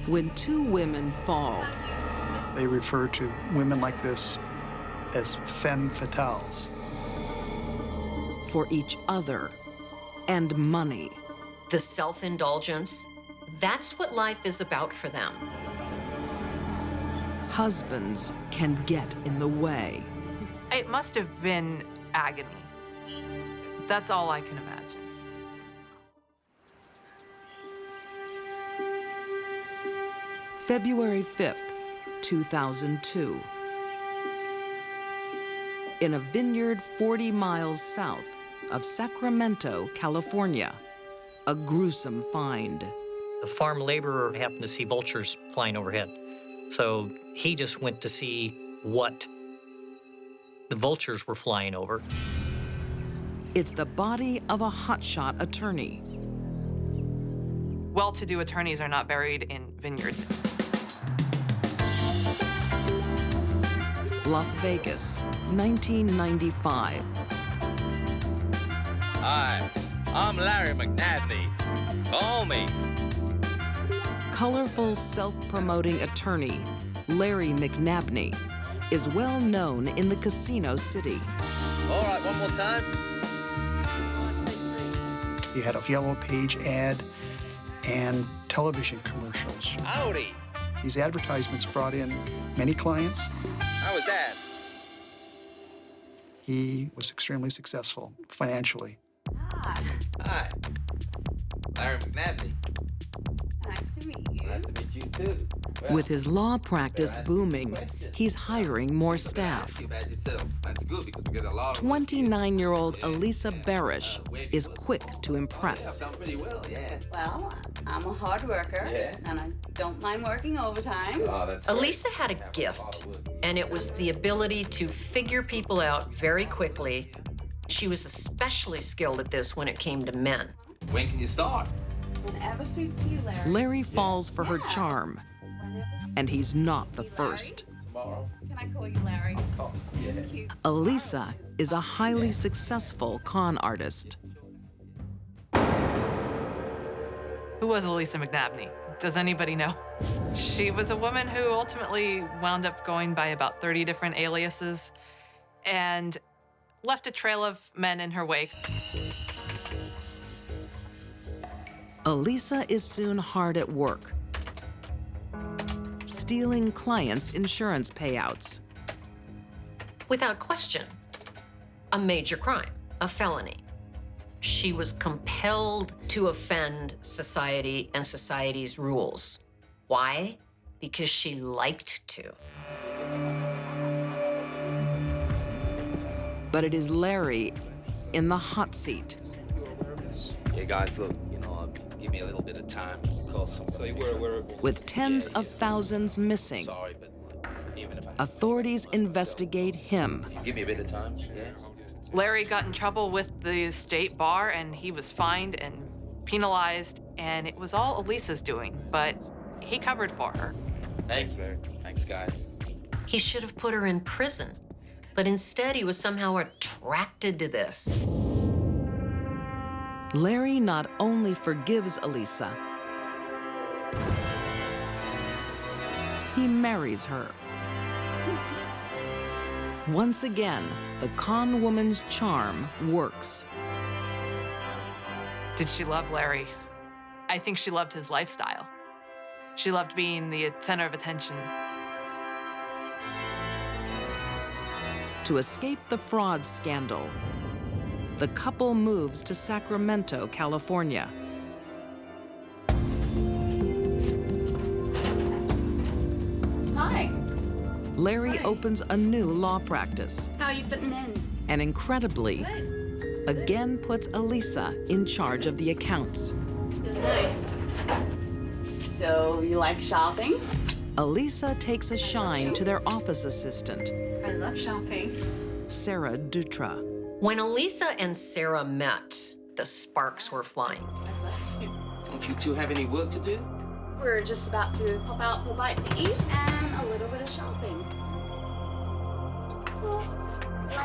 When two women fall, They refer to women like this as femme fatales. for each other and money. The self-indulgence, that's what life is about for them. Husbands can get in the way. It must have been agony. That's all I can imagine. February 5th, 2002. In a vineyard 40 miles south of Sacramento, California, a gruesome find. The farm laborer happened to see vultures flying overhead. So he just went to see what the vultures were flying over. It's the body of a hotshot attorney. Well-to-do attorneys are not buried in vineyards. Las Vegas, 1995. Hi, I'm Larry McNabney. Call me. Colorful, self-promoting attorney Larry McNabney is well known in the casino city. All right, one more time. He had a yellow page ad and television commercials. Howdy. These advertisements brought in many clients. How was that? He was extremely successful financially. Hi. Larry McNabney. Nice to meet you. Nice to meet you, too. Well, With his law practice booming, he's hiring more staff. ask you about yourself. That's good because we get a lot of 29-year-old Elisa Barish is quick to impress. done pretty well, yeah. Well, I'm a hard worker, Yeah. and I don't mind working overtime. Oh, that's Elisa had a gift, and it was the ability to figure people out very quickly. She was especially skilled at this when it came to men. When can you start? Whenever suits you, Larry. Larry falls for her charm, Whenever. and he's not the first. Tomorrow. Can I call you Larry? Yeah. Thank you. Elisa is a highly successful con artist. Who was Elisa McNabney? Does anybody know? She was a woman who ultimately wound up going by about 30 different aliases and left a trail of men in her wake. Elisa is soon hard at work, stealing clients' insurance payouts. Without question, a major crime, a felony. She was compelled to offend society and society's rules. Why? Because she liked to. But it is Larry in the hot seat. Hey, guys, look, give me a little bit of time. Call someone. So With tens of thousands missing, Sorry, but even if I authorities investigate him. give me a bit of time, yeah. Larry got in trouble with the state bar, and he was fined and penalized, and it was all Elisa's doing, but he covered for her. Thanks, Larry. Thanks, guys. He should have put her in prison, but instead he was somehow attracted to this. Larry not only forgives Elisa, he marries her. Once again, the con woman's charm works. Did she love Larry? I think she loved his lifestyle. She loved being the center of attention. To escape the fraud scandal, the couple moves to Sacramento, California. Hi. Larry opens a new law practice How are you fitting in? and incredibly, Good. again puts Elisa in charge of the accounts. Nice. So, you like shopping? Elisa takes a shine to their office assistant, I love shopping. Sarah Dutra. When Elisa and Sarah met, the sparks were flying. I love to. Don't you two have any work to do? We're just about to pop out for a bite to eat and a little bit of shopping.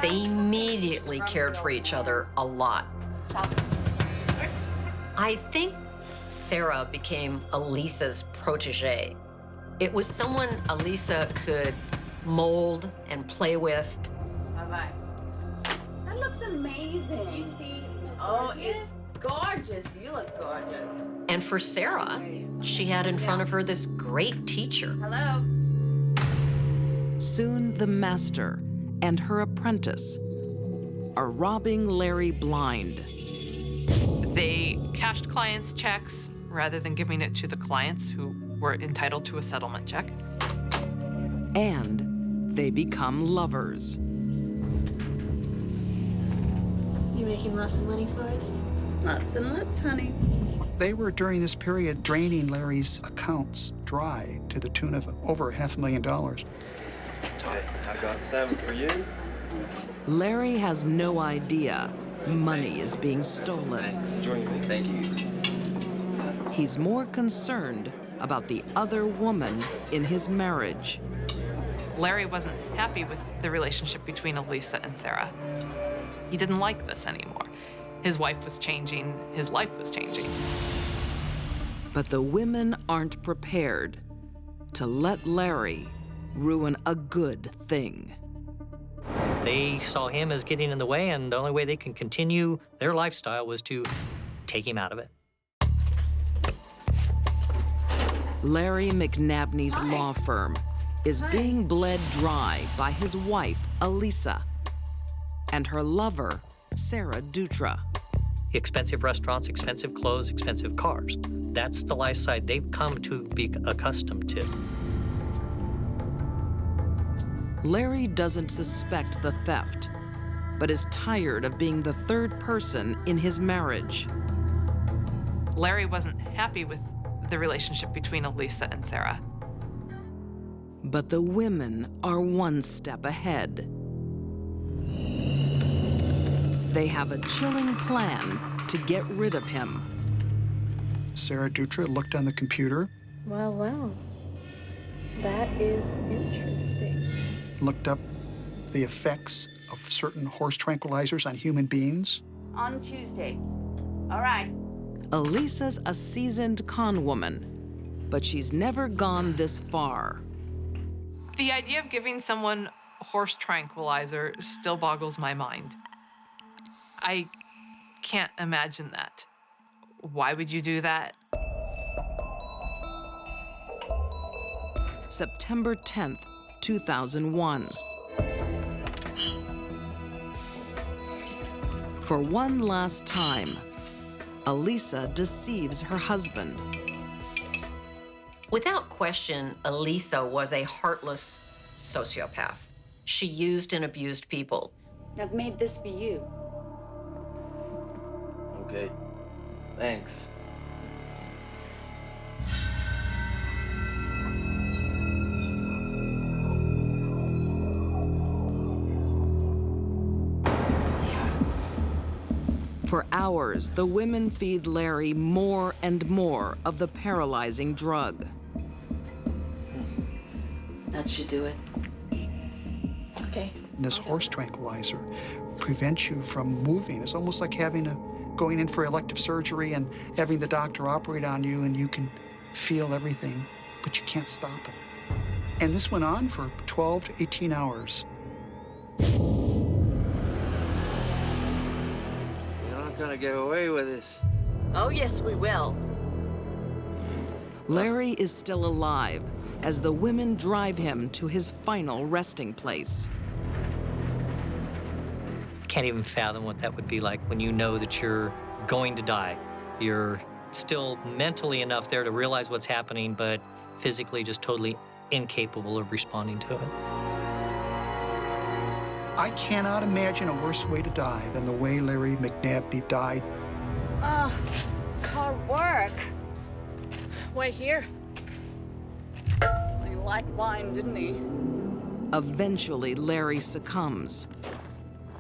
They immediately cared for each other a lot. Shopping. I think Sarah became Elisa's protege. It was someone Elisa could mold and play with. Bye-bye. That looks amazing. Oh, it's gorgeous. You look gorgeous. And for Sarah, she had in front of her this great teacher. Hello. Soon the master and her apprentice are robbing Larry blind. They cashed clients' checks rather than giving it to the clients who were entitled to a settlement check. And they become lovers. You making lots of money for us? Lots and lots, honey. They were, during this period, draining Larry's accounts dry to the tune of over $500,000. Okay, I've got 7 for you. Larry has no idea money is being stolen. Enjoy your week. Thank you. He's more concerned about the other woman in his marriage. Larry wasn't happy with the relationship between Elisa and Sarah. He didn't like this anymore. His wife was changing, his life was changing. But the women aren't prepared to let Larry ruin a good thing. They saw him as getting in the way, and the only way they can continue their lifestyle was to take him out of it. Larry McNabney's law firm is being bled dry by his wife, Elisa, and her lover, Sarah Dutra. Expensive restaurants, expensive clothes, expensive cars. That's the lifestyle they've come to be accustomed to. Larry doesn't suspect the theft, but is tired of being the third person in his marriage. Larry wasn't happy with the relationship between Elisa and Sarah. But the women are one step ahead. They have a chilling plan to get rid of him. Sarah Dutra looked on the computer, Well, well. That is interesting. looked up the effects of certain horse tranquilizers on human beings. On Tuesday. All right. Elisa's a seasoned con woman, but she's never gone this far. The idea of giving someone horse tranquilizer still boggles my mind. I can't imagine that. Why would you do that? September 10th, 2001. For one last time, Elisa deceives her husband. Without question, Elisa was a heartless sociopath. She used and abused people. I've made this for you. Okay, thanks. For hours, the women feed Larry more and more of the paralyzing drug. That should do it. Okay. This horse tranquilizer prevents you from moving. It's almost like going in for elective surgery and having the doctor operate on you, and you can feel everything, but you can't stop it. And this went on for 12 to 18 hours. You're not gonna get away with this. Oh, yes, we will. Larry is still alive as the women drive him to his final resting place. Can't even fathom what that would be like when you know that you're going to die. You're still mentally enough there to realize what's happening, but physically just totally incapable of responding to it. I cannot imagine a worse way to die than the way Larry McNabney died. Oh, it's hard work. Wait here. He liked wine, didn't he? Eventually, Larry succumbs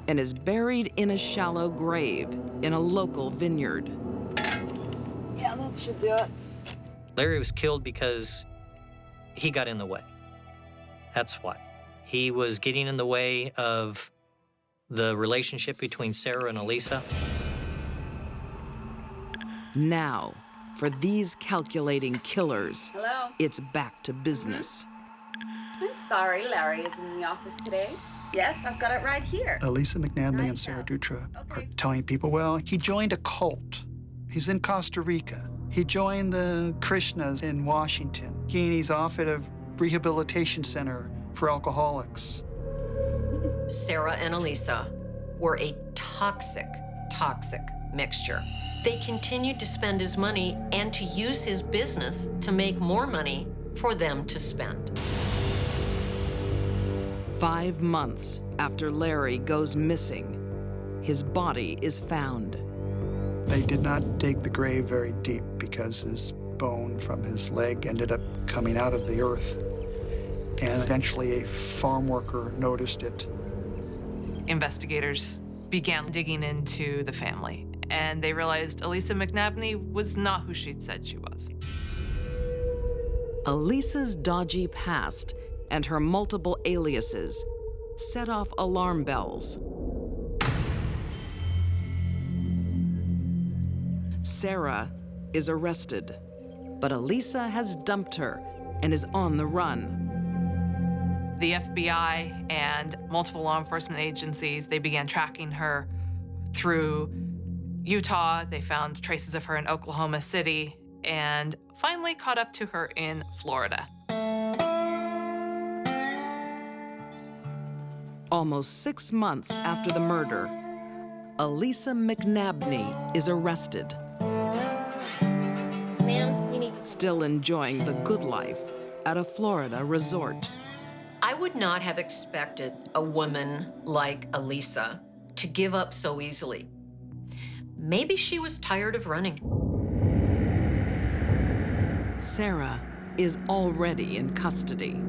and is buried in a shallow grave in a local vineyard. Yeah, that should do it. Larry was killed because he got in the way. That's why. He was getting in the way of the relationship between Sarah and Elisa. Now, For these calculating killers, Hello? it's back to business. I'm sorry Larry isn't in the office today. Yes, I've got it right here. Elisa McNabney and Nice Sarah out. Dutra Okay. are telling people, well, he joined a cult. He's in Costa Rica. He joined the Krishnas in Washington. He's off at a rehabilitation center for alcoholics. Sarah and Elisa were a toxic mixture. They continued to spend his money and to use his business to make more money for them to spend. 5 months after Larry goes missing, his body is found. They did not dig the grave very deep because his bone from his leg ended up coming out of the earth. And eventually a farm worker noticed it. Investigators began digging into the family, and they realized Elisa McNabney was not who she'd said she was. Elisa's dodgy past and her multiple aliases set off alarm bells. Sarah is arrested, but Elisa has dumped her and is on the run. The FBI and multiple law enforcement agencies, they began tracking her through Utah. They found traces of her in Oklahoma City and finally caught up to her in Florida. Almost 6 months after the murder, Elisa McNabney is arrested, Ma'am, you need to... still enjoying the good life at a Florida resort. I would not have expected a woman like Elisa to give up so easily. Maybe she was tired of running. Sarah is already in custody.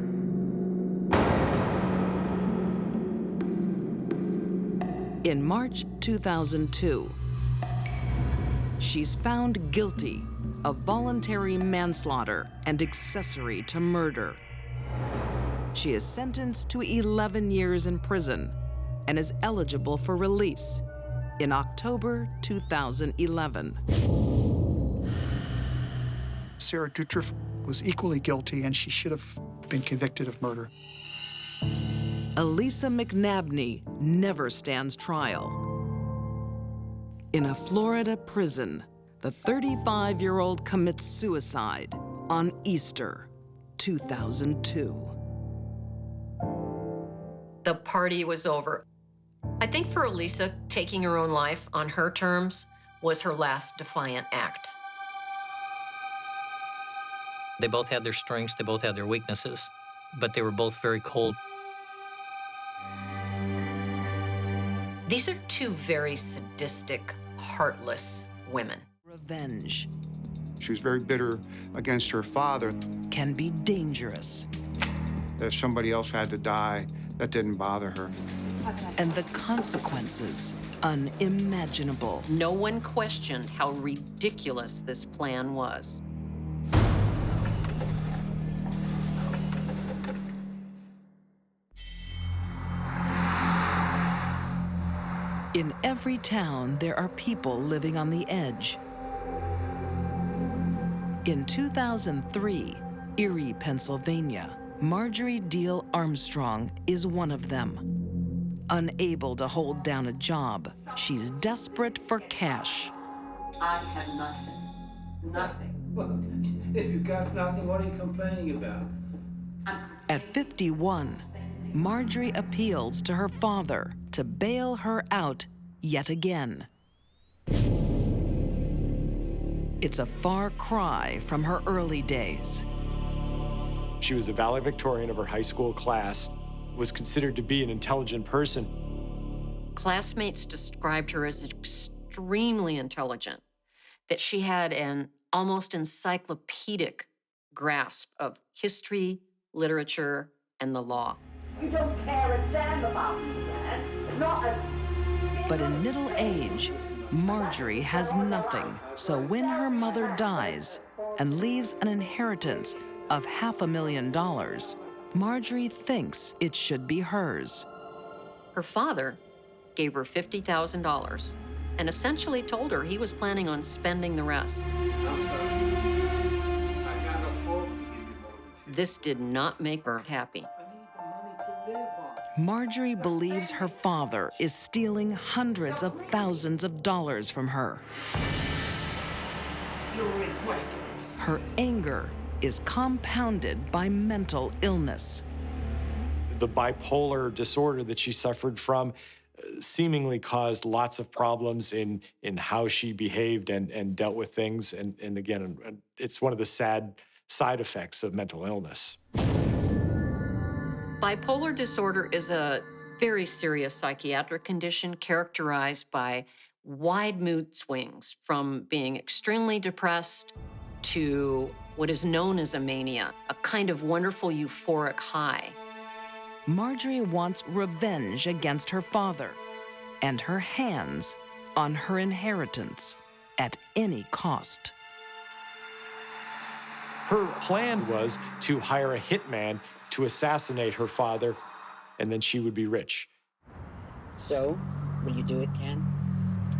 In March 2002, she's found guilty of voluntary manslaughter and accessory to murder. She is sentenced to 11 years in prison and is eligible for release in October 2011. Sarah Dutra was equally guilty, and she should have been convicted of murder. Elisa McNabney never stands trial. In a Florida prison, the 35-year-old commits suicide on Easter 2002. The party was over. I think for Elisa, taking her own life on her terms was her last defiant act. They both had their strengths, they both had their weaknesses, but they were both very cold. These are two very sadistic, heartless women. Revenge She was very bitter against her father. can be dangerous, If somebody else had to die, that didn't bother her. and the consequences unimaginable. No one questioned how ridiculous this plan was. In every town, there are people living on the edge. In 2003, Erie, Pennsylvania, Marjorie Deal Armstrong is one of them. Unable to hold down a job, she's desperate for cash. I have nothing. Nothing. Well, if you got nothing, what are you complaining about? At 51, Marjorie appeals to her father to bail her out yet again. It's a far cry from her early days. She was a valedictorian of her high school class, was considered to be an intelligent person. Classmates described her as extremely intelligent, that she had an almost encyclopedic grasp of history, literature, and the law. You don't care a damn about me, Dad. Not a... But in middle age, Marjorie has nothing. So when her mother dies and leaves an inheritance of $500,000, Marjorie thinks it should be hers. Her father gave her $50,000 and essentially told her he was planning on spending the rest. I'm sorry. I can't afford to give you more than This did not make her happy. I need the money to live on. Marjorie believes her father is stealing hundreds of thousands of dollars from her. You'll regret this. Her anger is compounded by mental illness. The bipolar disorder that she suffered from seemingly caused lots of problems in how she behaved and dealt with things. And again, it's one of the sad side effects of mental illness. Bipolar disorder is a very serious psychiatric condition characterized by wide mood swings, from being extremely depressed to what is known as a mania, a kind of wonderful euphoric high. Marjorie wants revenge against her father and her hands on her inheritance at any cost. Her plan was to hire a hitman to assassinate her father, and then she would be rich. So, will you do it, Ken?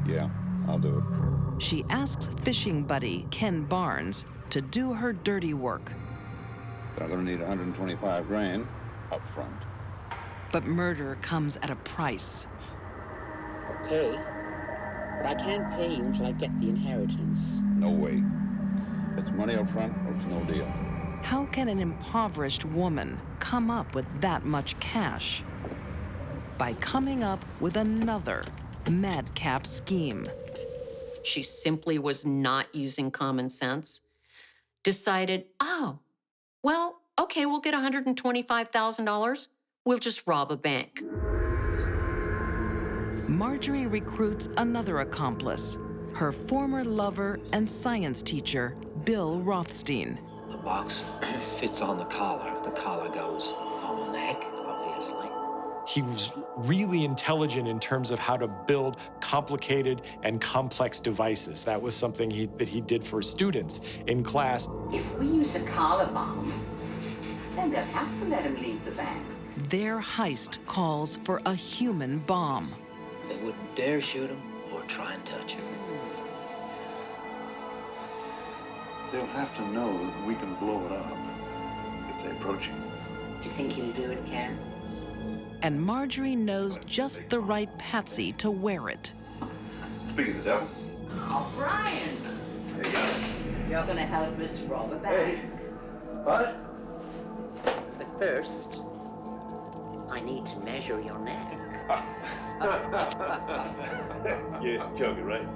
Yeah, I'll do it. She asks fishing buddy Ken Barnes to do her dirty work. But I'm gonna need 125 grand up front. But murder comes at a price. Okay, but I can't pay you until I get the inheritance. No way. It's money up front or it's no deal. How can an impoverished woman come up with that much cash? By coming up with another madcap scheme. She simply was not using common sense. Decided, oh, well, okay, we'll get $125,000. We'll just rob a bank. Marjorie recruits another accomplice, her former lover and science teacher, Bill Rothstein. The box fits on the collar. The collar goes on the neck, obviously. He was really intelligent in terms of how to build complicated and complex devices. That was something that he did for students in class. If we use a collar bomb, then they'll have to let him leave the bank. Their heist calls for a human bomb. They wouldn't dare shoot him or try and touch him. They'll have to know that we can blow it up if they approach him. Do you think he'll do it, Ken? And Marjorie knows just the right patsy to wear it. Speak of the devil. Oh, Brian! Hey, guys. You're gonna help us rob a bank. What? But first, I need to measure your neck. You're joking, right?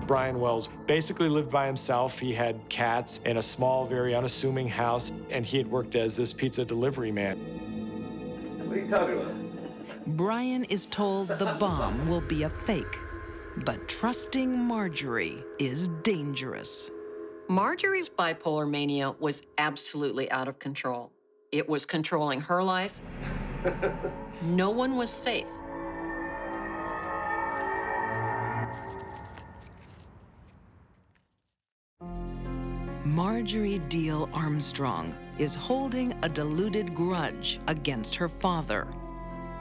Brian Wells basically lived by himself. He had cats in a small, very unassuming house, and he had worked as this pizza delivery man. What are you talking about? Brian is told the bomb will be a fake, but trusting Marjorie is dangerous. Marjorie's bipolar mania was absolutely out of control. It was controlling her life. No one was safe. Marjorie Deal Armstrong is holding a deluded grudge against her father.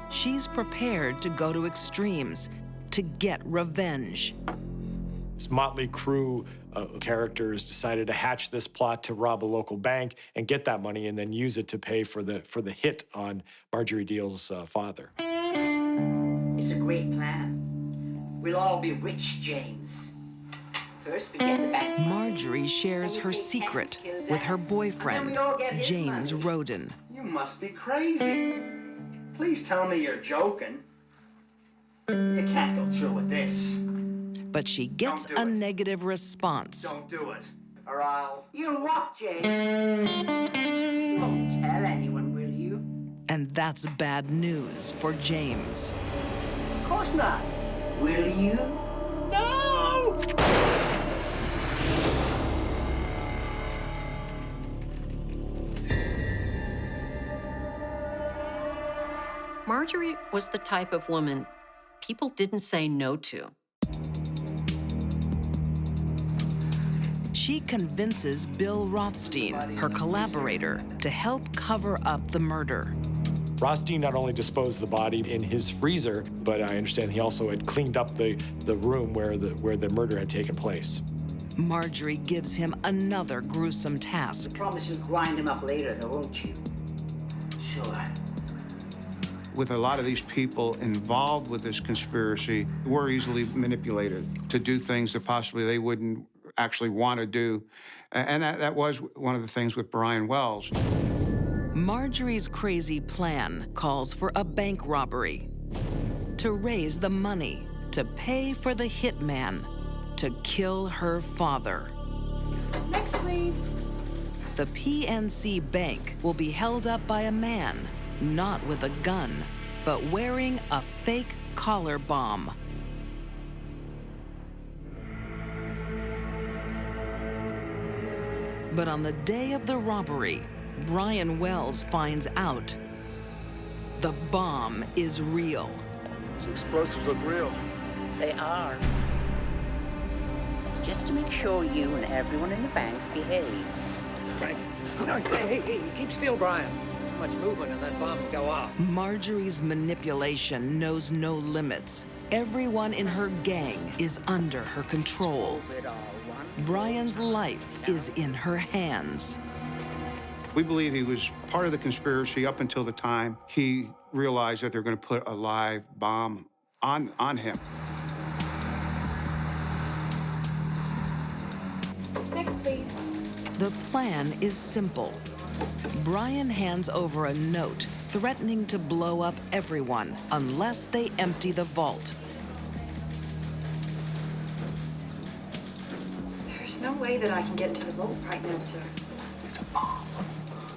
She's prepared to go to extremes to get revenge. This motley crew of characters decided to hatch this plot to rob a local bank and get that money and then use it to pay for the hit on Marjorie Deal's father. It's a great plan. We'll all be rich, James. First, we get the bank. Marjorie shares her secret with her boyfriend, James Roden. You must be crazy. Please tell me you're joking. You can't go through with this. But she gets a negative response. Don't do it, or I'll... You'll what, James? You won't tell anyone, will you? And that's bad news for James. Of course not. Will you? No! Marjorie was the type of woman people didn't say no to. She convinces Bill Rothstein, her collaborator, to help cover up the murder. Rothstein not only disposed the body in his freezer, but I understand he also had cleaned up the room where the murder had taken place. Marjorie gives him another gruesome task. Promise you'll grind him up later, though, won't you? Sure. With a lot of these people involved with this conspiracy, were easily manipulated to do things that possibly they wouldn't actually want to do. And that was one of the things with Brian Wells. Marjorie's crazy plan calls for a bank robbery to raise the money to pay for the hitman to kill her father. Next, please. The PNC Bank will be held up by a man, not with a gun, but wearing a fake collar bomb. But on the day of the robbery, Brian Wells finds out the bomb is real. These explosives look real. They are. It's just to make sure you and everyone in the bank behaves. Right. Hey, keep still, Brian. Too much movement and that bomb will go off. Marjorie's manipulation knows no limits. Everyone in her gang is under her control. Brian's life is in her hands. We believe he was part of the conspiracy up until the time he realized that they're going to put a live bomb on him. Next, please. The plan is simple. Brian hands over a note threatening to blow up everyone unless they empty the vault. There's no way that I can get into the vault right now, sir. It's a bomb.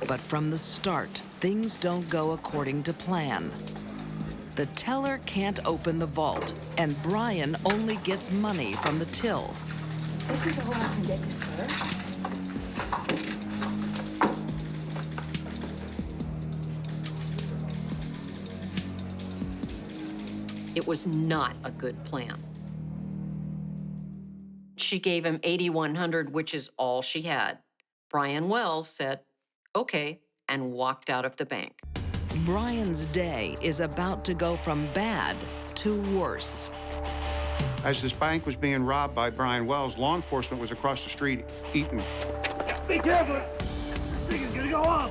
But from the start, things don't go according to plan. The teller can't open the vault, and Brian only gets money from the till. This is all I can get you, sir. It was not a good plan. She gave him $8,100, which is all she had. Brian Wells said, okay, and walked out of the bank. Brian's day is about to go from bad to worse. As this bank was being robbed by Brian Wells, law enforcement was across the street eating. Be careful! This thing is gonna go off!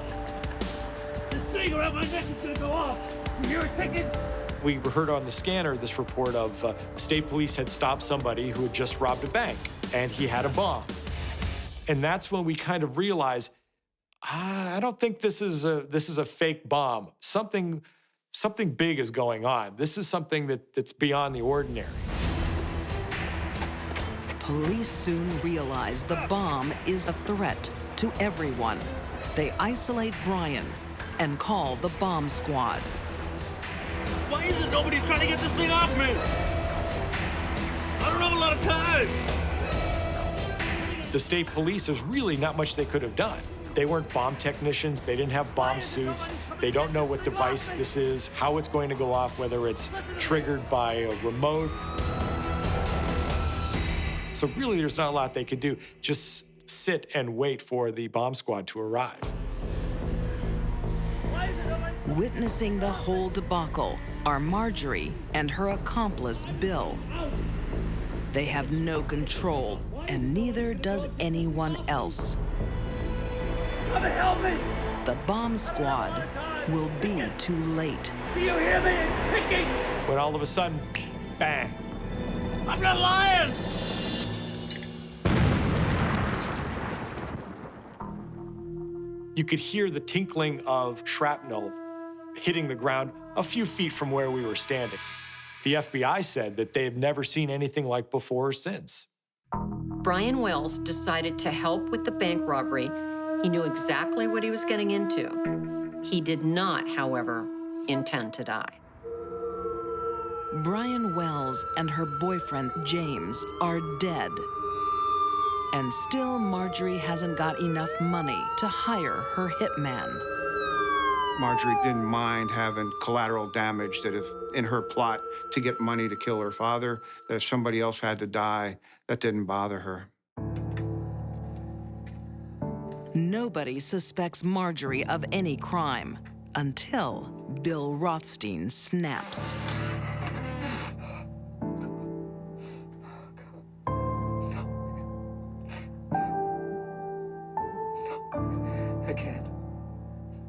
This thing around my neck is gonna go off! You hear it ticking? We heard on the scanner this report of state police had stopped somebody who had just robbed a bank, and he had a bomb. And that's when we kind of realized, I don't think this is a fake bomb. Something big is going on. This is something that's beyond the ordinary. Police soon realize the bomb is a threat to everyone. They isolate Brian and call the bomb squad. Why is it nobody's trying to get this thing off me? I don't have a lot of time. The state police, there's really not much they could have done. They weren't bomb technicians, they didn't have bomb suits, they don't know what device this is, how it's going to go off, whether it's triggered by a remote. So really, there's not a lot they could do. Just sit and wait for the bomb squad to arrive. Witnessing the whole debacle are Marjorie and her accomplice, Bill. They have no control, and neither does anyone else. Come and help me! The bomb squad will be too late. Do you hear me? It's ticking! When all of a sudden, bang. I'm not lying! You could hear the tinkling of shrapnel hitting the ground a few feet from where we were standing. The FBI said that they have never seen anything like before or since. Brian Wells decided to help with the bank robbery. He knew exactly what he was getting into. He did not, however, intend to die. Brian Wells and her boyfriend, James, are dead. And still, Marjorie hasn't got enough money to hire her hitman. Marjorie didn't mind having collateral damage, that if in her plot to get money to kill her father, that if somebody else had to die, that didn't bother her. Nobody suspects Marjorie of any crime until Bill Rothstein snaps.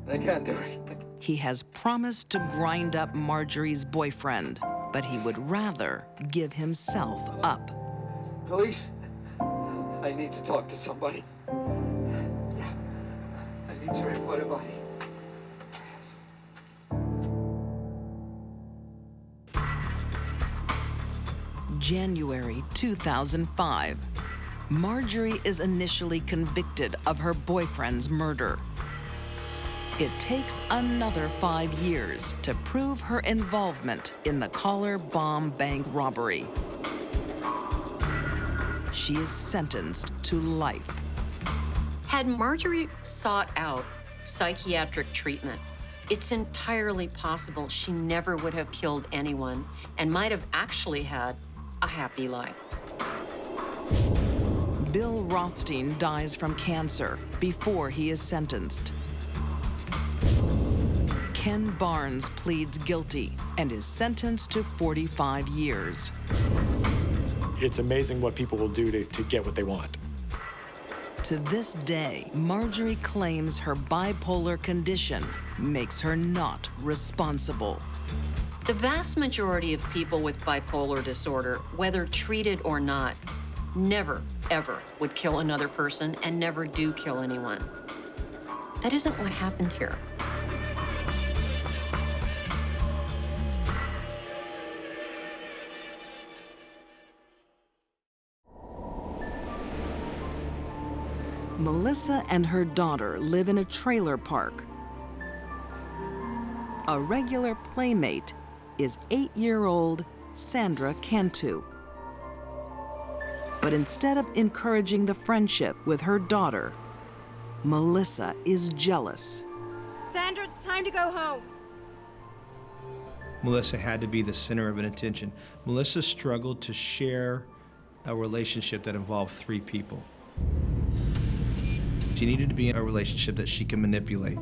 I can't do it. He has promised to grind up Marjorie's boyfriend, but he would rather give himself up. Police, I need to talk to somebody. I need to report a body. January 2005. Marjorie is initially convicted of her boyfriend's murder. It takes another 5 years to prove her involvement in the Collar Bomb Bank robbery. She is sentenced to life. Had Marjorie sought out psychiatric treatment, it's entirely possible she never would have killed anyone and might have actually had a happy life. Bill Rothstein dies from cancer before he is sentenced. Ken Barnes pleads guilty and is sentenced to 45 years. It's amazing what people will do to get what they want. To this day, Marjorie claims her bipolar condition makes her not responsible. The vast majority of people with bipolar disorder, whether treated or not, never, ever would kill another person and never do kill anyone. That isn't what happened here. Melissa and her daughter live in a trailer park. A regular playmate is 8-year-old Sandra Cantu. But instead of encouraging the friendship with her daughter, Melissa is jealous. Sandra, it's time to go home. Melissa had to be the center of attention. Melissa struggled to share a relationship that involved 3 people. She needed to be in a relationship that she can manipulate.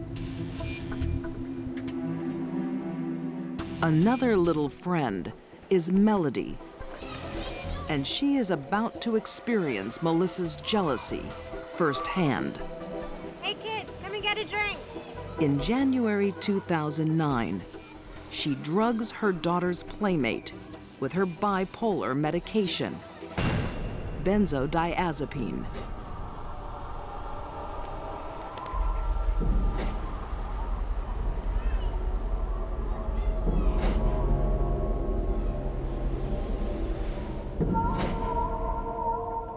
Another little friend is Melody, and she is about to experience Melissa's jealousy firsthand. Hey kids, come and get a drink. In January 2009, she drugs her daughter's playmate with her bipolar medication, benzodiazepine.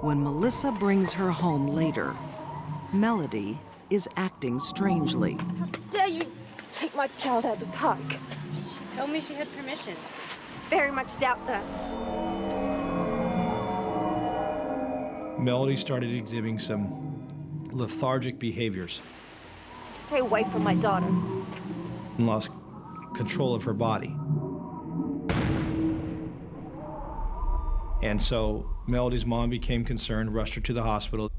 When Melissa brings her home later, Melody is acting strangely. How dare you take my child out of the park? She told me she had permission. Very much doubt that. Melody started exhibiting some lethargic behaviors Stay away from my daughter. and lost control of her body. And so Melody's mom became concerned, rushed her to the hospital.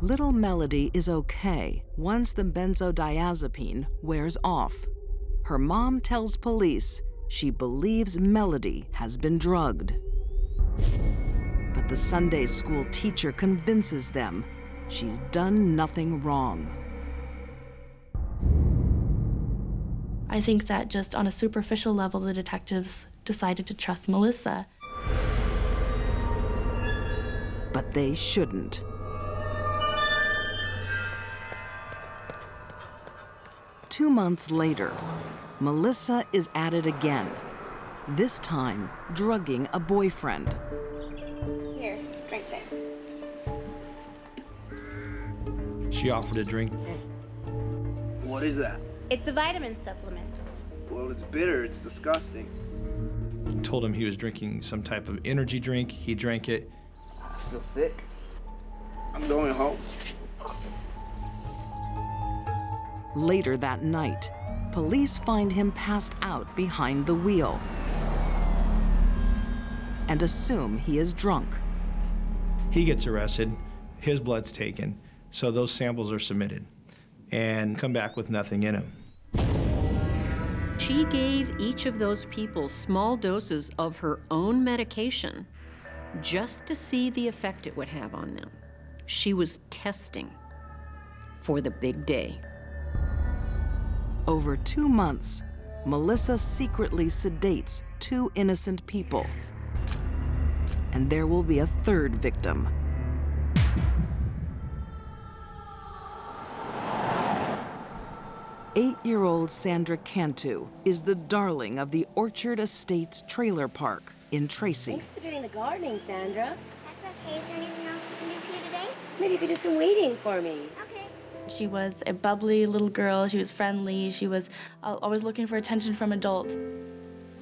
Little Melody is okay once the benzodiazepine wears off. Her mom tells police she believes Melody has been drugged. But the Sunday school teacher convinces them she's done nothing wrong. I think that just on a superficial level, the detectives decided to trust Melissa. But they shouldn't. Two months later, Melissa is at it again, this time drugging a boyfriend. Here, drink this. She offered a drink. What is that? It's a vitamin supplement. Well, it's bitter. It's disgusting. Told him he was drinking some type of energy drink. He drank it. I feel sick. I'm going home. Later that night, police find him passed out behind the wheel and assume he is drunk. He gets arrested, his blood's taken, so those samples are submitted and come back with nothing in them. She gave each of those people small doses of her own medication just to see the effect it would have on them. She was testing for the big day. Over 2 months, Melissa secretly sedates 2 innocent people. And there will be a 3rd victim. Eight-year-old Sandra Cantu is the darling of the Orchard Estates trailer park in Tracy. Thanks for doing the gardening, Sandra. That's okay. Is there anything else we can do for you today? Maybe you could do some weeding for me. Okay. She was a bubbly little girl. She was friendly. She was always looking for attention from adults.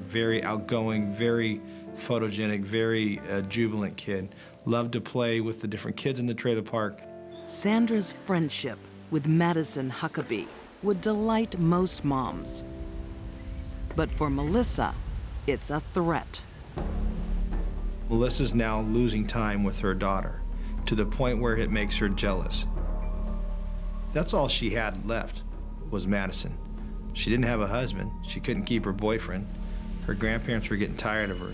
Very outgoing, very photogenic, very jubilant kid. Loved to play with the different kids in the trailer park. Sandra's friendship with Madison Huckabee would delight most moms. But for Melissa, it's a threat. Melissa's now losing time with her daughter to the point where it makes her jealous. That's all she had left was Madison. She didn't have a husband. She couldn't keep her boyfriend. Her grandparents were getting tired of her.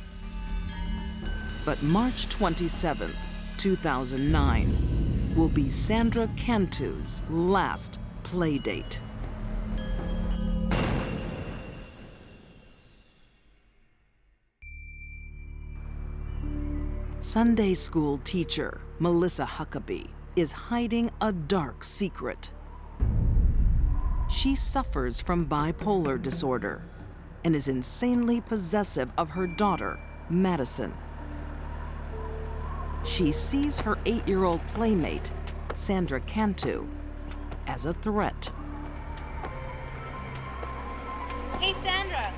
But March 27th, 2009, will be Sandra Cantu's last play date. Sunday school teacher Melissa Huckabee is hiding a dark secret. She suffers from bipolar disorder and is insanely possessive of her daughter, Madison. She sees her 8-year-old playmate, Sandra Cantu, as a threat. Hey, Sandra.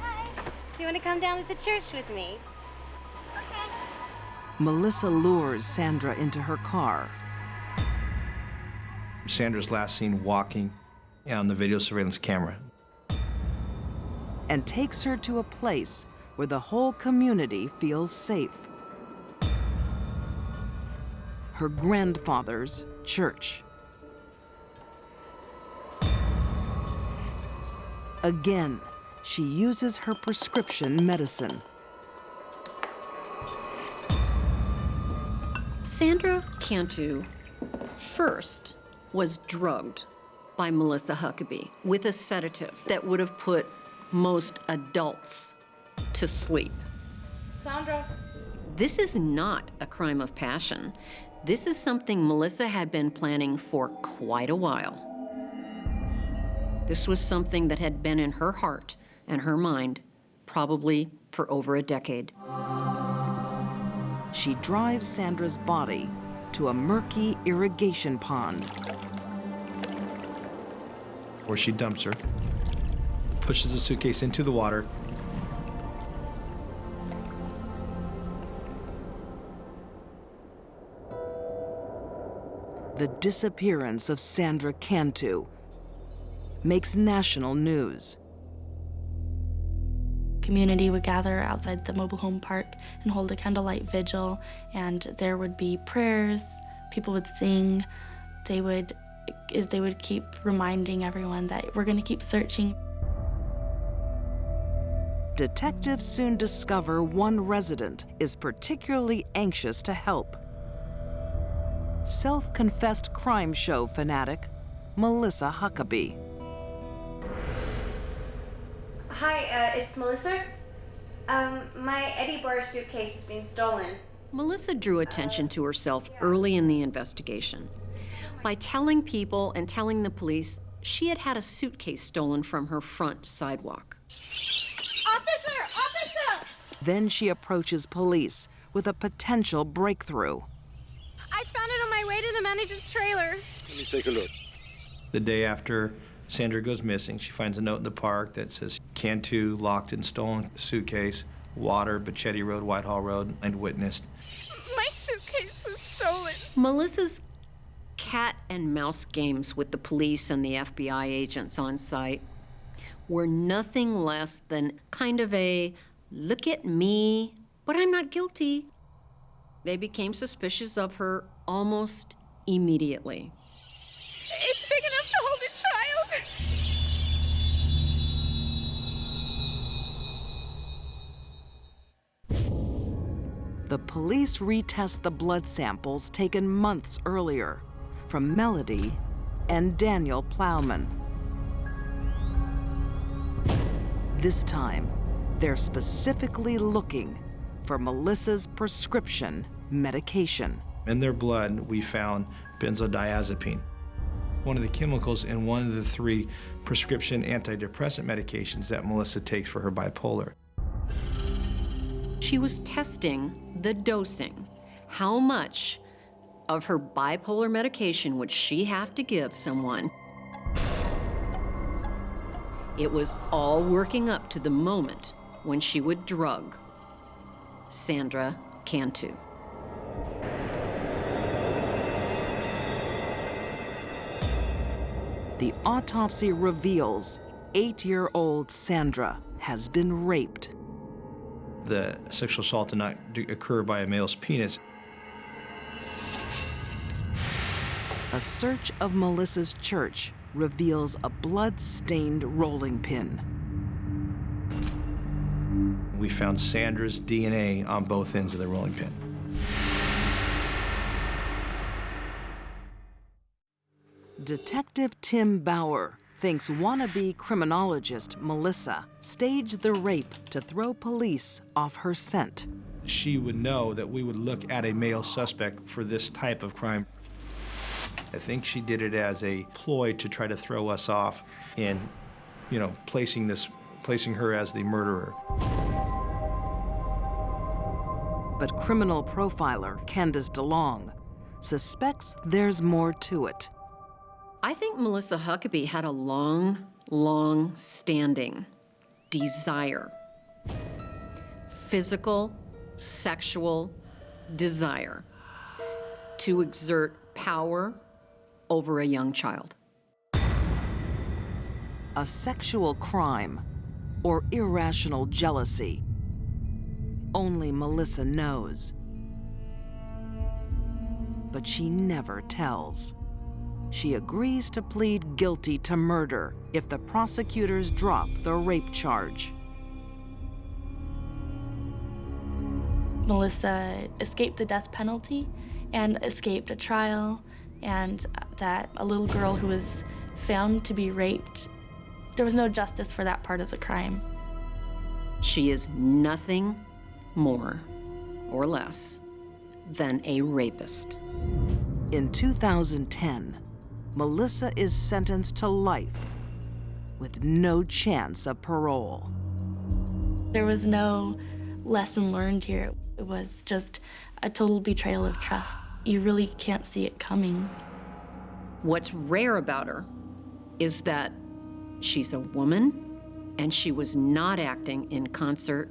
Hi. Do you want to come down to the church with me? Melissa lures Sandra into her car. Sandra's last seen walking on the video surveillance camera. And takes her to a place where the whole community feels safe. Her grandfather's church. Again, she uses her prescription medicine. Sandra Cantu first was drugged by Melissa Huckabee with a sedative that would have put most adults to sleep. Sandra. This is not a crime of passion. This is something Melissa had been planning for quite a while. This was something that had been in her heart and her mind probably for over a decade. She drives Sandra's body to a murky irrigation pond. Where she dumps her, pushes the suitcase into the water. The disappearance of Sandra Cantu makes national news. Community would gather outside the mobile home park and hold a candlelight vigil, and there would be prayers, people would sing, they would keep reminding everyone that we're going to keep searching. Detectives soon discover one resident is particularly anxious to help. Self-confessed crime show fanatic Melissa Huckabee. Hi, it's Melissa. My Eddie Bar suitcase has been stolen. Melissa drew attention to herself early in the investigation by telling people and telling the police she had had a suitcase stolen from her front sidewalk. Officer! Officer! Then she approaches police with a potential breakthrough. I found it on my way to the manager's trailer. Let me take a look. The day after Sandra goes missing, she finds a note in the park that says Cantu locked in stolen suitcase, water, Bachetti Road, Whitehall Road, and witnessed. My suitcase was stolen. Melissa's cat and mouse games with the police and the FBI agents on site were nothing less than kind of a look at me, but I'm not guilty. They became suspicious of her almost immediately. It's big enough to hold a child. The police retest the blood samples taken months earlier from Melody and Daniel Plowman. This time, they're specifically looking for Melissa's prescription medication. In their blood, we found benzodiazepine, one of the chemicals in one of the 3 prescription antidepressant medications that Melissa takes for her bipolar. She was testing the dosing. How much of her bipolar medication would she have to give someone? It was all working up to the moment when she would drug Sandra Cantu. The autopsy reveals 8-year-old Sandra has been raped. The sexual assault did not occur by a male's penis. A search of Melissa's church reveals a blood-stained rolling pin. We found Sandra's DNA on both ends of the rolling pin. Detective Tim Bauer thinks wannabe criminologist Melissa staged the rape to throw police off her scent. She would know that we would look at a male suspect for this type of crime. I think she did it as a ploy to try to throw us off in, placing her as the murderer. But criminal profiler Candice DeLong suspects there's more to it. I think Melissa Huckabee had a long-standing desire. Physical, sexual desire to exert power over a young child. A sexual crime or irrational jealousy. Only Melissa knows. But she never tells. She agrees to plead guilty to murder if the prosecutors drop the rape charge. Melissa escaped the death penalty and escaped a trial, and that a little girl who was found to be raped, there was no justice for that part of the crime. She is nothing more or less than a rapist. In 2010, Melissa is sentenced to life with no chance of parole. There was no lesson learned here. It was just a total betrayal of trust. You really can't see it coming. What's rare about her is that she's a woman and she was not acting in concert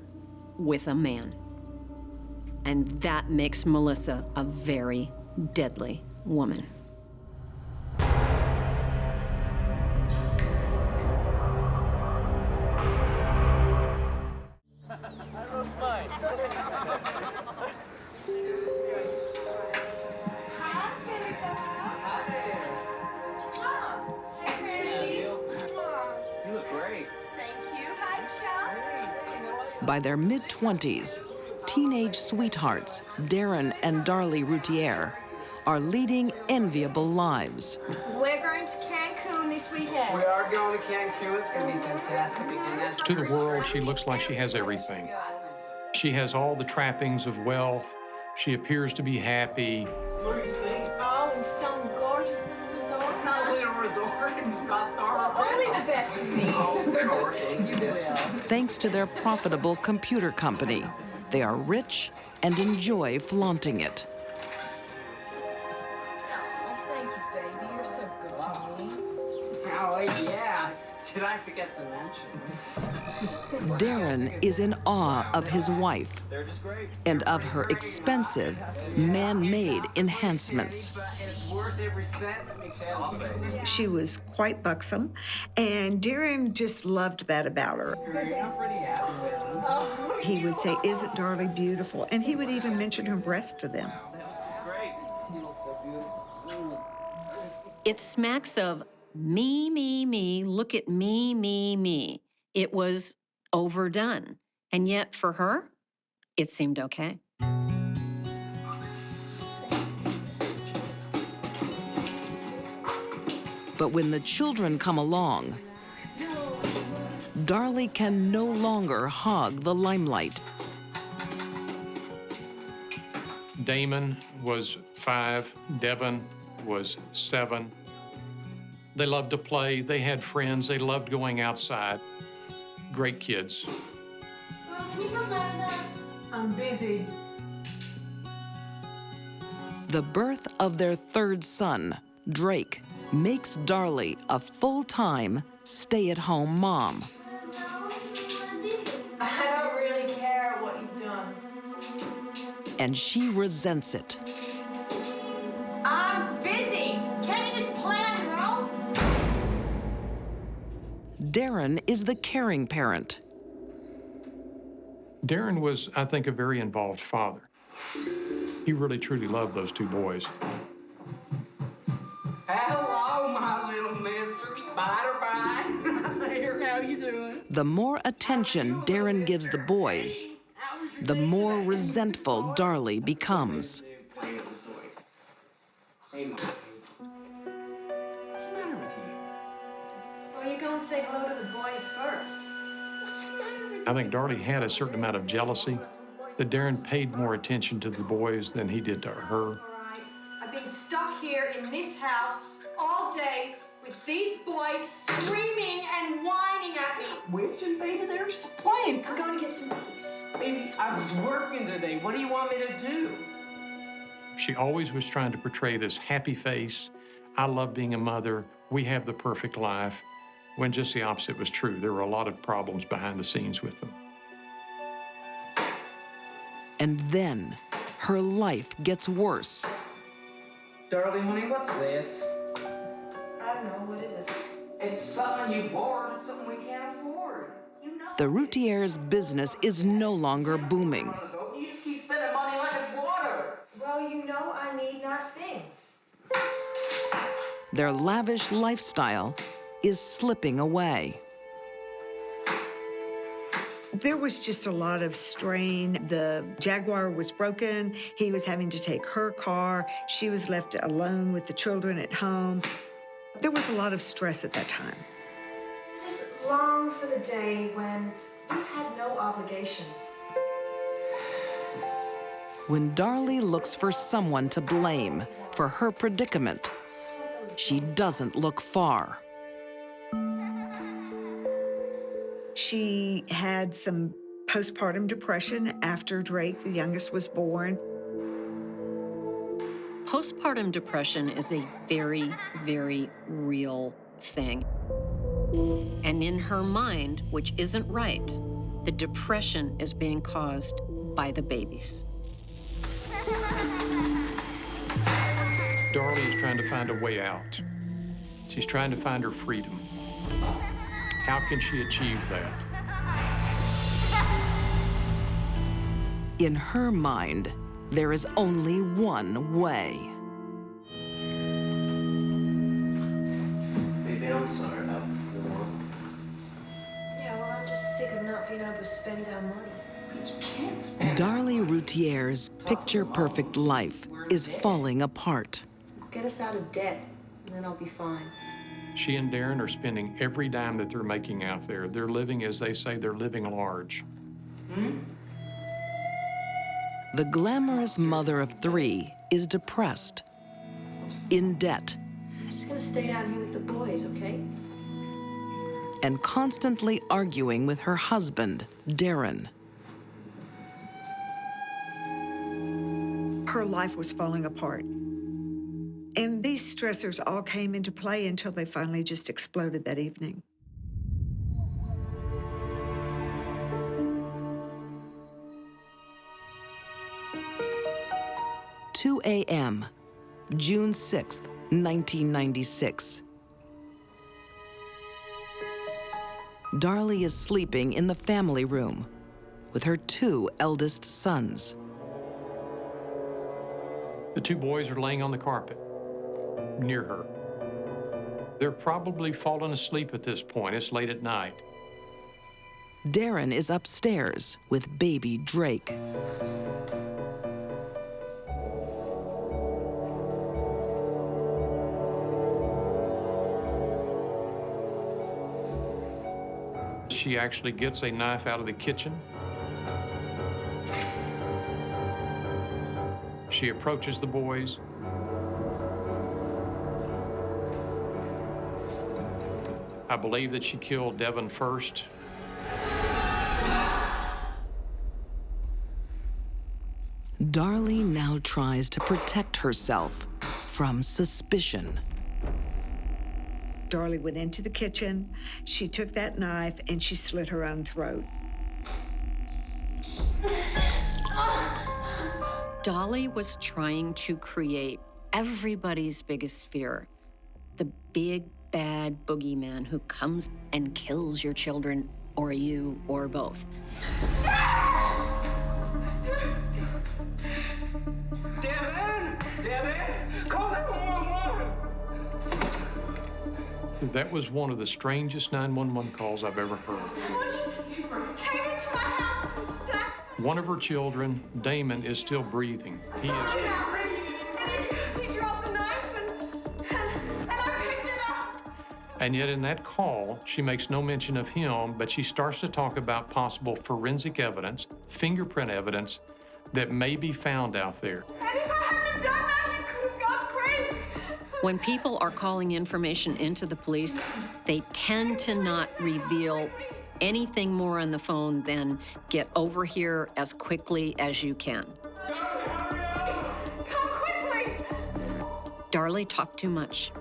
with a man. And that makes Melissa a very deadly woman. By their mid-20s, teenage sweethearts Darren and Darlie Routier are leading enviable lives. We're going to Cancun this weekend. We are going to Cancun. It's going to be fantastic. To the world, she looks like she has everything. She has all the trappings of wealth. She appears to be happy. Seriously? Oh, in some gorgeous little resort. It's not a little resort. It's a five-star hotel. Only the best for me. Oh, of course. You will. Thanks to their profitable computer company, they are rich and enjoy flaunting it. Oh, thank you, baby. You're so good to me. Oh, yeah. Did I forget to mention? Darren is in awe of his wife and of her expensive, man-made enhancements. It's worth every cent, let me tell you. She was quite buxom, and Darren just loved that about her. I'm pretty happy with him. He would say, "Isn't Darlie beautiful?" And he would even mention her breasts to them. It's great. You look so beautiful. It smacks of me, look at me. It was overdone. And yet for her, it seemed okay. But when the children come along, Darlie can no longer hog the limelight. Damon was 5, Devin was 7. They loved to play, they had friends, they loved going outside. Great kids. Mom, can you come back with us? I'm busy. The birth of their third son, Drake, makes Darlie a full-time, stay-at-home mom. I don't really care what you've done. And she resents it. I'm busy. Can't you just plan your own? Darren is the caring parent. Darren was, I think, a very involved father. He really, truly loved those 2 boys. Hello, my little Mr. Spider-Bite. Here, how you doing? The more attention Darren gives the boys, the more resentful Darlie becomes. Playing with the toys. Hey, Mom. What's the matter with you? Well, you go and say hello to the boys first. What's the matter with you? I think Darlie had a certain amount of jealousy that Darren paid more attention to the boys than he did to her. All right. I've been stuck here in this house all day with these boys screaming and whining at me. Which, baby, they're just playing. I'm going to get some peace. Baby, I was working today. What do you want me to do? She always was trying to portray this happy face. I love being a mother. We have the perfect life. When just the opposite was true. There were a lot of problems behind the scenes with them. And then her life gets worse. Darlie, honey, what's this? I don't know. What is it? It's something you bought. It's something we can't afford. You know. The Routier's business is no longer booming. You just keep spending money like it's water. Well, you know I need nice things. Their lavish lifestyle is slipping away. There was just a lot of strain. The Jaguar was broken. He was having to take her car. She was left alone with the children at home. There was a lot of stress at that time. I just long for the day when we had no obligations. When Darlie looks for someone to blame for her predicament, she doesn't look far. She had some postpartum depression after Drake, the youngest, was born. Postpartum depression is a very, very real thing. And in her mind, which isn't right, the depression is being caused by the babies. Darlie is trying to find a way out. She's trying to find her freedom. How can she achieve that? In her mind, there is only one way. Baby, I'm sorry about before. Yeah, well, I'm just sick of not being able to spend our money. You can't spend. Darlie Routier's picture-perfect life is falling apart. Get us out of debt, and then I'll be fine. She and Darren are spending every dime that they're making out there. They're living, as they say, they're living large. The glamorous mother of 3 is depressed, in debt, I'm just gonna stay down here with the boys, okay? and constantly arguing with her husband, Darren. Her life was falling apart. And these stressors all came into play until they finally just exploded that evening. "2 a.m., June 6th, 1996. Darlie is sleeping in the family room with her 2 eldest sons. The 2 boys are laying on the carpet near her. They're probably fallen asleep at this point. It's late at night. Darren is upstairs with baby Drake. she actually gets a knife out of the kitchen. She approaches the boys. I believe that she killed Devin first. Darlie now tries to protect herself from suspicion. Darlie went into the kitchen, she took that knife, and she slit her own throat. Dolly was trying to create everybody's biggest fear, the big, bad boogeyman who comes and kills your children, or you, or both. Devin! Devin! Call 911! That was one of the strangest 911 calls I've ever heard. Someone just came into my house and stabbed. One of her children, Damon, is still breathing. He is. He dropped the knife and I picked it up. And yet in that call, she makes no mention of him, but she starts to talk about possible forensic evidence, fingerprint evidence that may be found out there. And if I hadn't done that, he could have got Prince. When people are calling information into the police, they tend to not reveal anything more on the phone than get over here as quickly as you can. Come quickly. Darlie talked too much.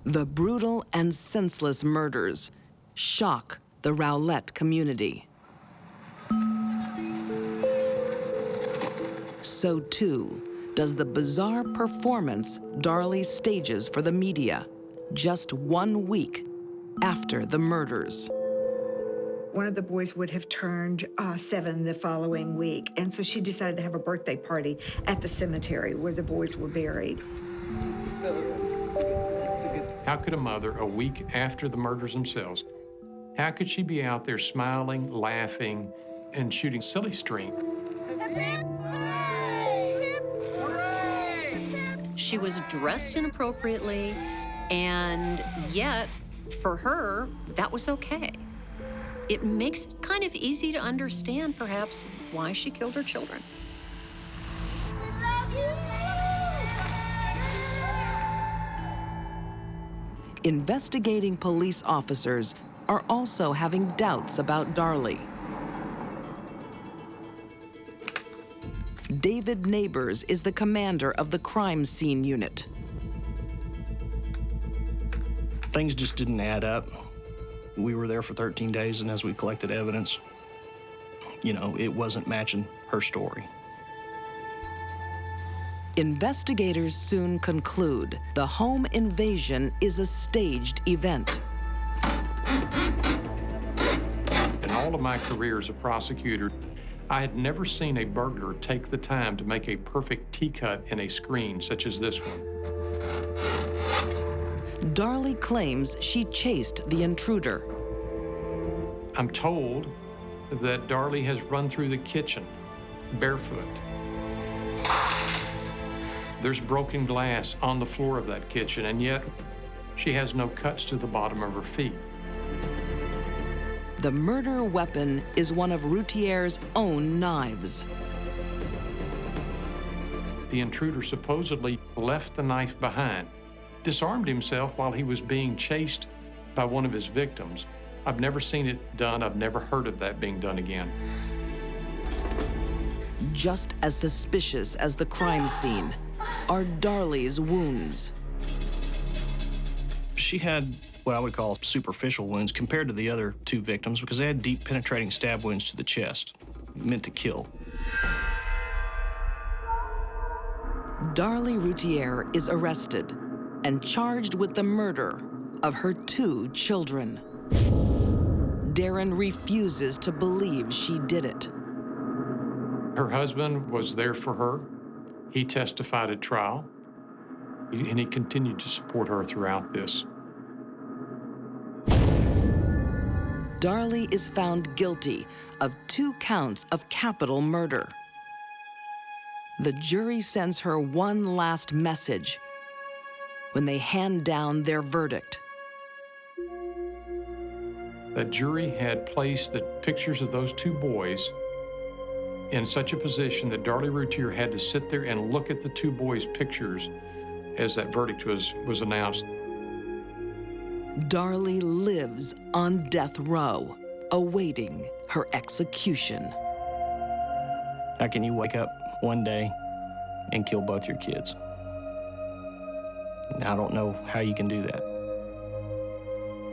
The brutal and senseless murders shock the Rowlett community. So too does the bizarre performance Darlie stages for the media just 1 week after the murders. One of the boys would have turned 7 the following week, and so she decided to have a birthday party at the cemetery where the boys were buried. How could a mother, a week after the murders themselves, how could she be out there smiling, laughing, and shooting silly string? She was dressed inappropriately, and yet, for her, that was okay. It makes it kind of easy to understand, perhaps, why she killed her children. Investigating police officers are also having doubts about Darlie. David Neighbors is the commander of the crime scene unit. Things just didn't add up. We were there for 13 days, and as we collected evidence, it wasn't matching her story. Investigators soon conclude the home invasion is a staged event. In all of my career as a prosecutor, I had never seen a burglar take the time to make a perfect T-cut in a screen such as this one. Darlie claims she chased the intruder. I'm told that Darlie has run through the kitchen barefoot. There's broken glass on the floor of that kitchen, and yet she has no cuts to the bottom of her feet. The murder weapon is one of Routier's own knives. The intruder supposedly left the knife behind, disarmed himself while he was being chased by one of his victims. I've never seen it done. I've never heard of that being done again. Just as suspicious as the crime scene are Darlie's wounds. She had what I would call superficial wounds compared to the other 2 victims because they had deep penetrating stab wounds to the chest, meant to kill. Darlie Routier is arrested and charged with the murder of her 2 children. Darren refuses to believe she did it. Her husband was there for her. He testified at trial, and he continued to support her throughout this. Darlie is found guilty of 2 counts of capital murder. The jury sends her one last message when they hand down their verdict. The jury had placed the pictures of those two boys in such a position that Darlie Routier had to sit there and look at the two boys' pictures as that verdict was announced. Darlie lives on death row, awaiting her execution. How can you wake up one day and kill both your kids? I don't know how you can do that.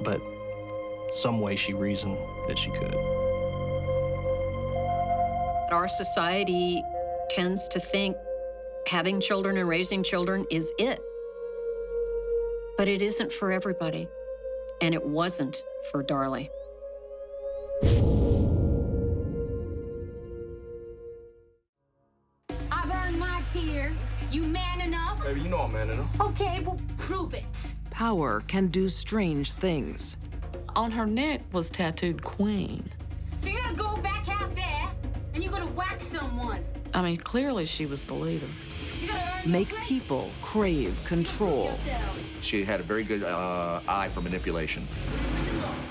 But some way she reasoned that she could. Our society tends to think having children and raising children is it. But it isn't for everybody. And it wasn't for Darlie. I've earned my tier. You man enough? Baby, you know I'm man enough. Okay, well, prove it. Power can do strange things. On her neck was tattooed Queen. So you're gonna go back out there and you're gonna whack someone. I mean, clearly she was the leader. Make people crave control. She had a very good eye for manipulation.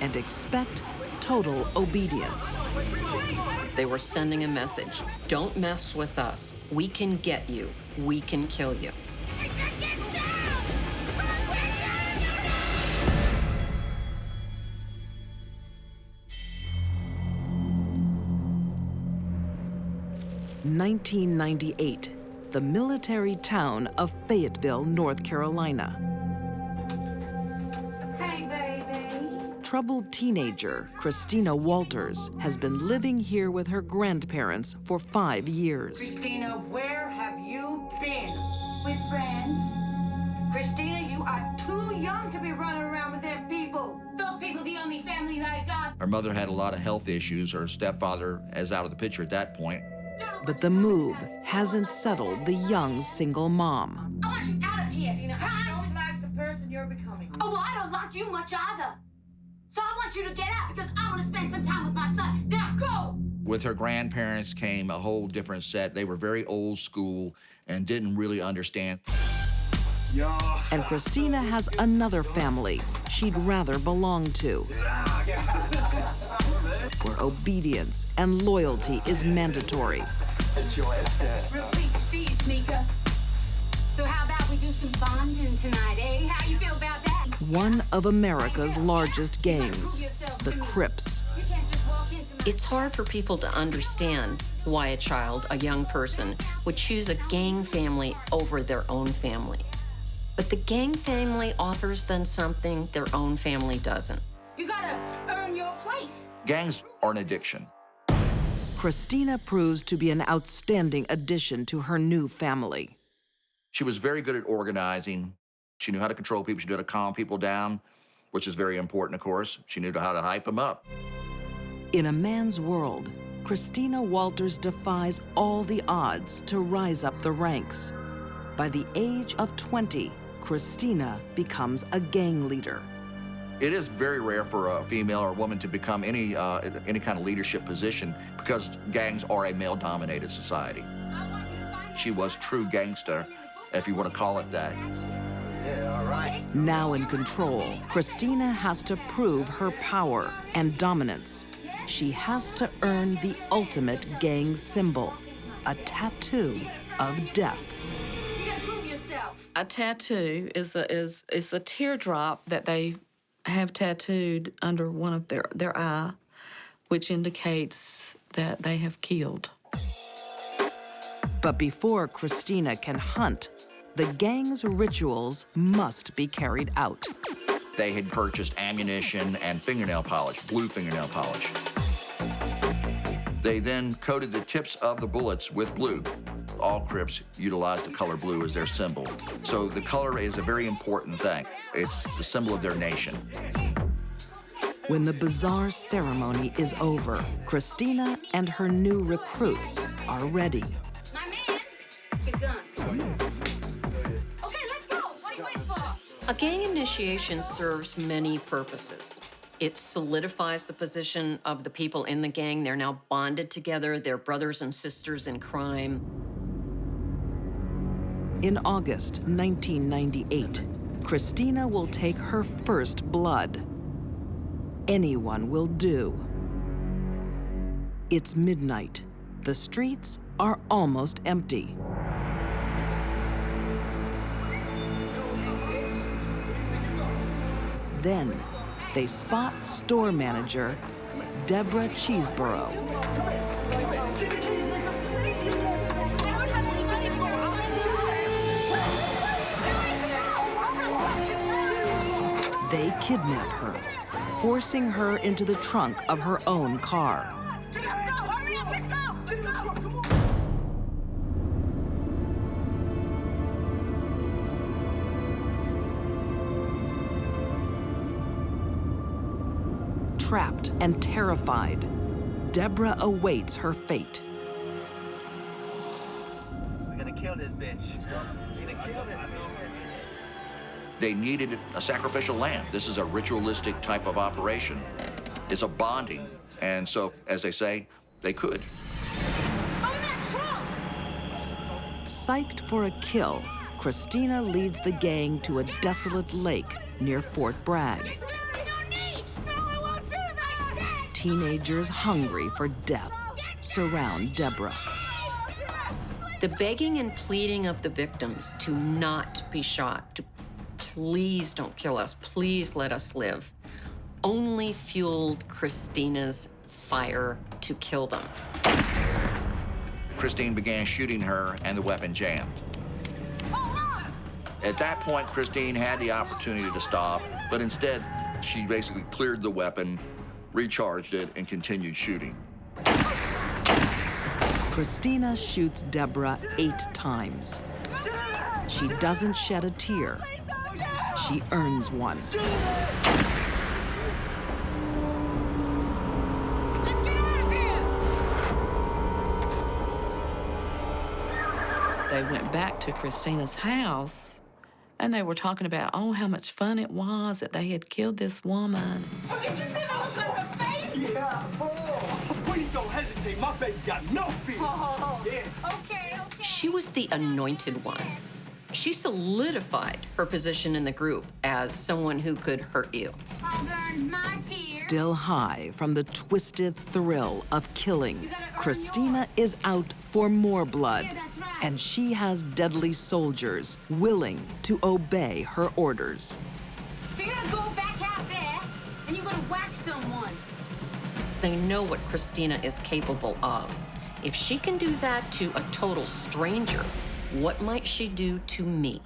And expect total obedience. They were sending a message. Don't mess with us. We can get you. We can kill you. (1998), the military town of Fayetteville, North Carolina. Hey, baby. Troubled teenager Christina Walters has been living here with her grandparents for 5 years. Christina, where have you been? With friends. Christina, you are too young to be running around with them people. Those people the only family that I got. Her mother had a lot of health issues. Her stepfather is out of the picture at that point. But the move hasn't settled the young single mom. I want you out of here. Christina, I don't like the person you're becoming. Oh, well, I don't like you much either. So I want you to get out because I want to spend some time with my son. Now go! With her grandparents came a whole different set. They were very old school and didn't really understand. And Christina has another family she'd rather belong to, where obedience and loyalty is mandatory. Real pleased to see you, Tamika. So how about we do some bonding tonight, eh? How you feel about that? One of America's largest gangs, the Crips. It's hard for people to understand why a child, a young person, would choose a gang family over their own family. But the gang family offers them something their own family doesn't. You gotta earn your place. Gangs are an addiction. Christina proves to be an outstanding addition to her new family. She was very good at organizing. She knew how to control people. She knew how to calm people down, which is very important, of course. She knew how to hype them up. In a man's world, Christina Walters defies all the odds to rise up the ranks. By the age of 20, Christina becomes a gang leader. It is very rare for a female or a woman to become any kind of leadership position because gangs are a male-dominated society. She was true gangster, if you want to call it that. Yeah, all right. Now in control, Christina has to prove her power and dominance. She has to earn the ultimate gang symbol, a tattoo of death. A tattoo is a teardrop that they have tattooed under one of their eye, which indicates that they have killed. But before Christina can hunt, the gang's rituals must be carried out. They had purchased ammunition and fingernail polish, blue fingernail polish. They then coated the tips of the bullets with blue. All Crips utilize the color blue as their symbol. So the color is a very important thing. It's the symbol of their nation. When the bizarre ceremony is over, Christina and her new recruits are ready. My man, your gun. Okay, let's go. What are you waiting for? A gang initiation serves many purposes. It solidifies the position of the people in the gang. They're now bonded together. They're brothers and sisters in crime. In August 1998, Christina will take her first blood. Anyone will do. It's midnight. The streets are almost empty. Then they spot store manager Deborah Cheeseborough. They kidnap her, forcing her into the trunk of her own car. Trapped and terrified, Deborah awaits her fate. We're gonna kill this bitch. We're gonna kill this bitch. They needed a sacrificial lamb. This is a ritualistic type of operation. It's a bonding. And so, as they say, they could. Psyched for a kill, Christina leads the gang to a desolate lake near Fort Bragg. Teenagers hungry for death surround Deborah. The begging and pleading of the victims to not be shot, to please don't kill us, please let us live, only fueled Christina's fire to kill them. Christine began shooting her, and the weapon jammed. At that point, Christine had the opportunity to stop, but instead, she basically cleared the weapon, recharged it, and continued shooting. Christina shoots Deborah 8 times. She doesn't shed a tear. She earns one. Let's get out of here! They went back to Christina's house, and they were talking about, oh, how much fun it was that they had killed this woman. Oh, did you see the look on her face? Yeah, please don't hesitate. My baby got no fear. Oh, yeah. Okay. She was the anointed one. She solidified her position in the group as someone who could hurt you. I'll burn my tears. Still high from the twisted thrill of killing, Christina is out for more blood, and she has deadly soldiers willing to obey her orders. So you're gonna go back out there and you're gonna whack someone. They know what Christina is capable of. If she can do that to a total stranger, what might she do to me?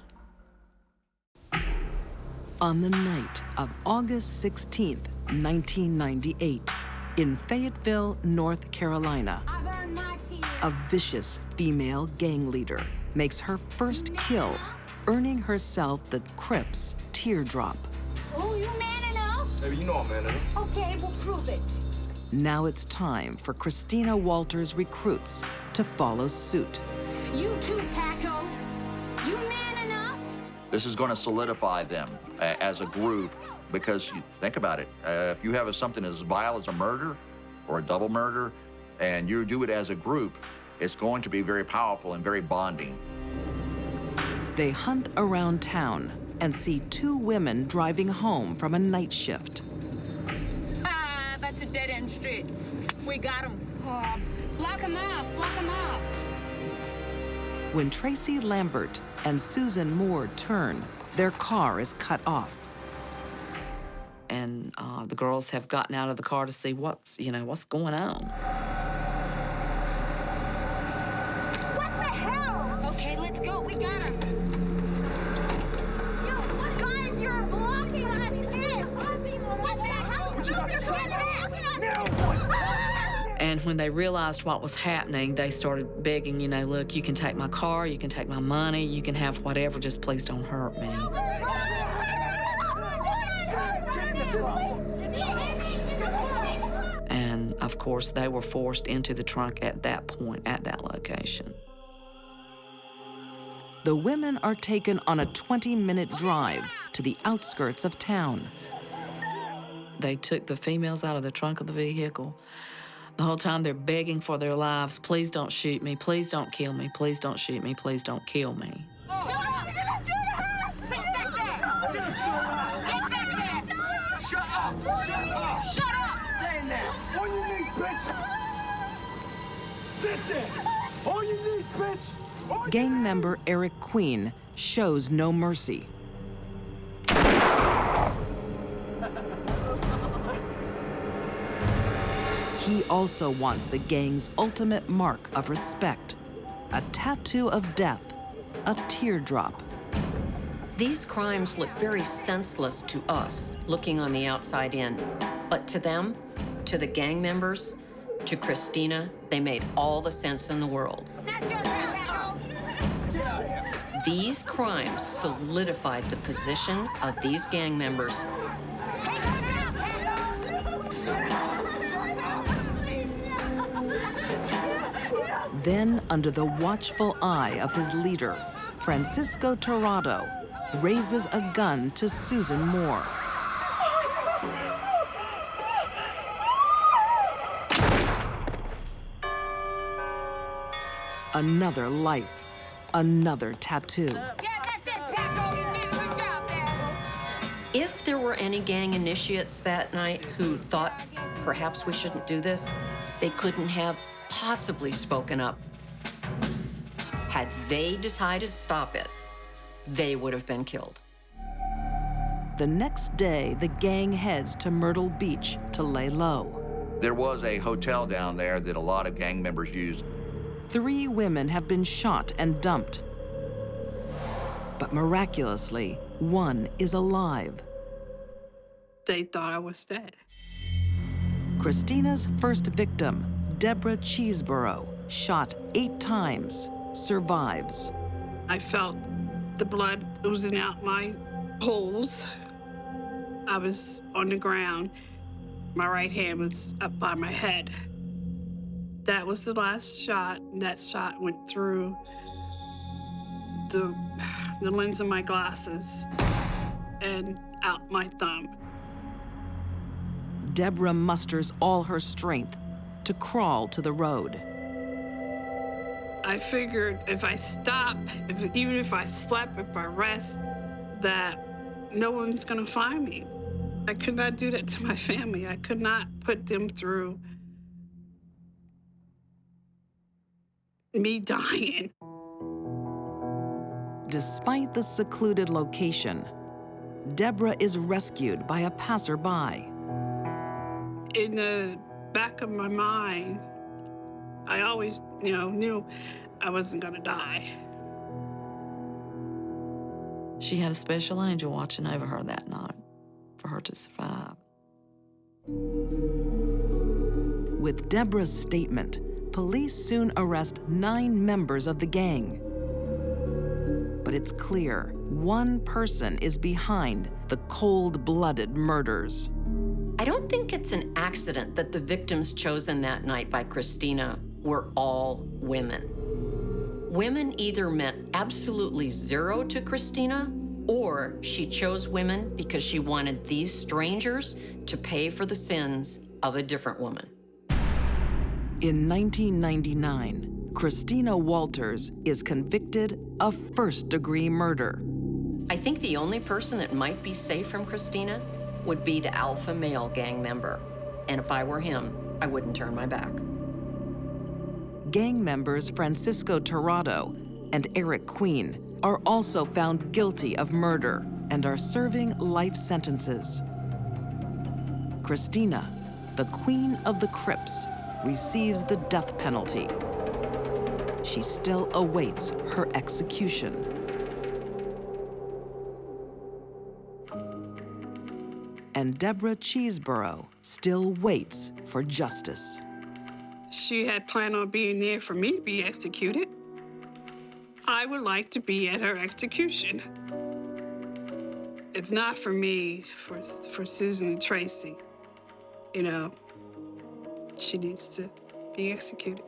On the night of August 16th, 1998, in Fayetteville, North Carolina, a vicious female gang leader makes her first kill, earning herself the Crips teardrop. Oh, you man enough? Baby, you know I'm man enough. Okay, we'll prove it. Now it's time for Christina Walters' recruits to follow suit. You too, Paco. You man enough? This is going to solidify them as a group because, think about it, if you have something as vile as a murder or a double murder and you do it as a group, it's going to be very powerful and very bonding. They hunt around town and see 2 women driving home from a night shift. Ah, that's a dead-end street. We got him. Oh, block him off, block him off. When Tracy Lambert and Susan Moore turn, their car is cut off. And the girls have gotten out of the car to see what's going on. What the hell? Okay, let's go. We got him. Yo, guys, you're blocking us in. What the hell? Move your shit back. And when they realized what was happening, they started begging, look, you can take my car, you can take my money, you can have whatever, just please don't hurt me. And of course, they were forced into the trunk at that point, at that location. The women are taken on a 20-minute drive to the outskirts of town. They took the females out of the trunk of the vehicle. The whole time they're begging for their lives, please don't shoot me, please don't kill me, please don't shoot me, please don't kill me. Shut up! You're gonna do this! Sit back there! Get back there! Shut up! Shut up! Shut up! Stand there! On your knees, bitch! Sit there! On your knees, bitch! Gang member Eric Queen shows no mercy. He also wants the gang's ultimate mark of respect, a tattoo of death, a teardrop. These crimes look very senseless to us, looking on the outside in. But to them, to the gang members, to Christina, they made all the sense in the world. That's your turn, asshole! Get out of here! These crimes solidified the position of these gang members. Take her down, Then, under the watchful eye of his leader, Francisco Tirado raises a gun to Susan Moore. Another life, another tattoo. Yeah, that's it, Paco. You did a good job there. If there were any gang initiates that night who thought perhaps we shouldn't do this, they couldn't have possibly spoken up. Had they decided to stop it, they would have been killed. The next day, the gang heads to Myrtle Beach to lay low. There was a hotel down there that a lot of gang members used. 3 women have been shot and dumped. But miraculously, one is alive. They thought I was dead. Christina's first victim, Deborah Cheeseborough, shot 8 times, survives. I felt the blood oozing out my holes. I was on the ground. My right hand was up by my head. That was the last shot, and that shot went through the lens of my glasses and out my thumb. Deborah musters all her strength to crawl to the road. I figured if I stop, even if I slept, if I rest, that no one's gonna find me. I could not do that to my family. I could not put them through me dying. Despite the secluded location, Deborah is rescued by a passerby. In the back of my mind, I always, knew I wasn't gonna die. She had a special angel watching over her that night for her to survive. With Deborah's statement, police soon arrest 9 members of the gang. But it's clear one person is behind the cold-blooded murders. I don't think it's an accident that the victims chosen that night by Christina were all women. Women either meant absolutely zero to Christina, or she chose women because she wanted these strangers to pay for the sins of a different woman. In 1999, Christina Walters is convicted of first-degree murder. I think the only person that might be safe from Christina would be the alpha male gang member. And if I were him, I wouldn't turn my back. Gang members Francisco Tirado and Eric Queen are also found guilty of murder and are serving life sentences. Christina, the Queen of the Crips, receives the death penalty. She still awaits her execution. And Deborah Cheeseborough still waits for justice. She had planned on being there for me to be executed. I would like to be at her execution. If not for me, for Susan and Tracy, she needs to be executed.